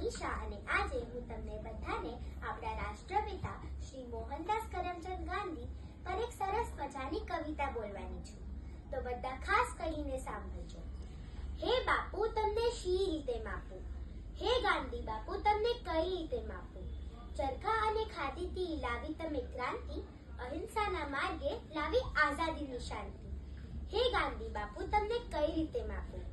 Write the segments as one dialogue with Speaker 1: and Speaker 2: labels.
Speaker 1: મનીષા અને આજે હું તમને બધાને આપણા રાષ્ટ્રપિતા શ્રી મોહનદાસ કરમચંદ ગાંધી પર એક સરસ મજાની કવિતા બોલવાની છું. તો બધા ખાસ કરીને સાંભળજો. હે બાપુ તમને શી રીતે માપું, હે ગાંધી બાપુ તમને કઈ રીતે માપું. ચરખા અને ખાદીથી લાવી તમે ક્રાંતિ, અહિંસાના માર્ગે લાવી આઝાદીની શાંતિ. હે ગાંધી બાપુ તમને કઈ રીતે માપું.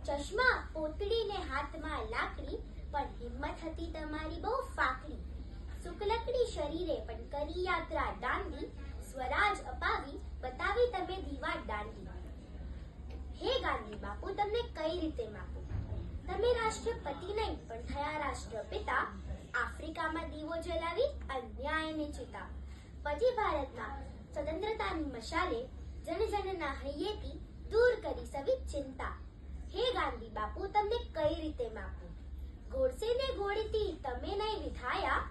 Speaker 1: ચશ્મા પોતડીને હાથમાં લાકડી, પણ હિંમત હતી તમારી બહુ ફાકડી. શુક્લકડી શરીરે પણ કરી યાત્રા દાંડી, સ્વરાજ અપાવી બતાવી તમે દીવા દાંડી. હે ગાંધી બાપુ તમને કઈ રીતે માપું. તમે રાષ્ટ્રપતિ નહીં પણ થયા રાષ્ટ્રપિતા, આફ્રિકામાં દીવો જલાવી અન્યાયને ચિતા. પછી ભારતના સ્વતંત્રતાની મશાલે જન જનના હૈયેથી દૂર કરી સવી ચિંતા. હે ગાંધી બાપુ તમને કઈ રીતે માપું. ગોડસેને ગોળીથી તમે નહીં વિધાયા,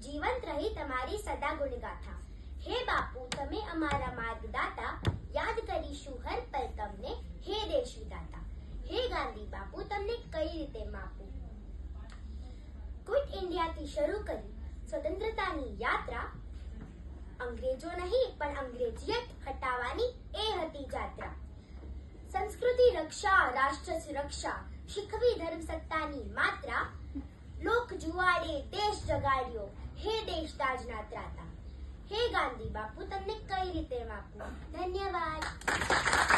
Speaker 1: જીવંત રહી તમારી સદા ગુણગાથા. હે બાપુ તમે અમારા માર્ગદાતા, યાદ કરીશું હર પલ તમને હે દેશ વિધાતા. હે ગાંધી બાપુ તમને કઈ રીતે માપું. ક્વિટ ઇન્ડિયાથી શરૂ કરી સ્વતંત્રતાની યાત્રા, અંગ્રેજો નહીં પણ અંગ્રેજીયત હટાવવાની એ હતી જાત્રા. સંસ્કૃતિ રક્ષા રાષ્ટ્ર સુરક્ષા, શીખવી ધર્મ સત્તાની માત્રા. લોક જુવાડે દેશ જગાડ્યો, હે દેશ તાજના ત્રાતા. હે ગાંધી બાપુ તમને કઈ રીતે માપું. ધન્યવાદ.